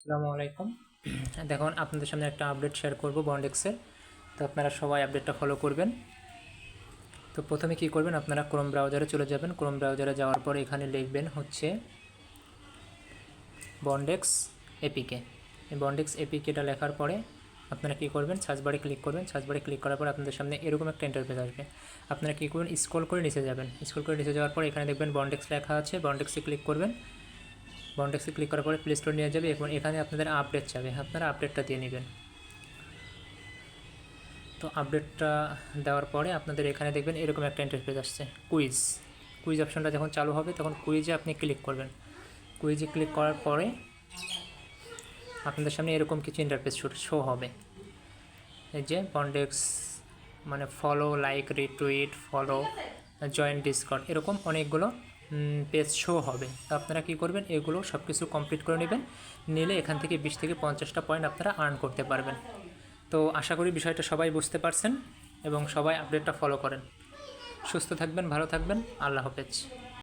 আসসালামু আলাইকুম। দেখুন আপনাদের সামনে একটা আপডেট শেয়ার করব বন্ডেক্সের। তো আপনারা সবাই আপডেটটা ফলো করবেন। তো প্রথমে কি করবেন, আপনারা ক্রোম ব্রাউজারে চলে যাবেন। ক্রোম ব্রাউজারে যাওয়ার পর এখানে লিখবেন হচ্ছে বন্ডেক্স এপিকে। এই বন্ডেক্স এপিকেটা লেখার পরে আপনারা কী করবেন, সার্চ বারে ক্লিক করবেন। সার্চ বারে ক্লিক করার পর আপনাদের সামনে এরকম একটা ইন্টারফেস আসবে। আপনারা কী করবেন, স্ক্রল করে নিচে যাবেন। স্ক্রল করে নিচে যাওয়ার পর এখানে দেখবেন বন্ডেক্স লেখা আছে, বন্ডেক্সে ক্লিক করবেন। বন্ডেক্সে ক্লিক করার পরে প্লে স্টোর নিয়ে যাবে এবং এখানে আপনাদের আপডেট চাবে, আপনারা আপডেটটা দিয়ে নেবেন। তো আপডেটটা দেওয়ার পরে আপনাদের এখানে দেখবেন এরকম একটা ইন্টারফেস আসছে, কুইজ। কুইজ অপশনটা যখন চালু হবে তখন কুইজে আপনি ক্লিক করবেন। কুইজে ক্লিক করার পরে আপনাদের সামনে এরকম কিছু ইন্টারফেস শো হবে। এই যে বন্ডেক্স মানে follow, like, retweet, follow, join Discord, এরকম অনেকগুলো পেজ শো হবে। তো আপনারা কী করবেন, এগুলো সব কিছু কমপ্লিট করে নেবেন। নিলে এখান থেকে 20 থেকে 50টা পয়েন্ট আপনারা আর্ন করতে পারবেন। তো আশা করি বিষয়টা সবাই বুঝতে পারছেন এবং সবাই আপডেটটা ফলো করেন। সুস্থ থাকবেন, ভালো থাকবেন, আল্লাহ হাফেজ।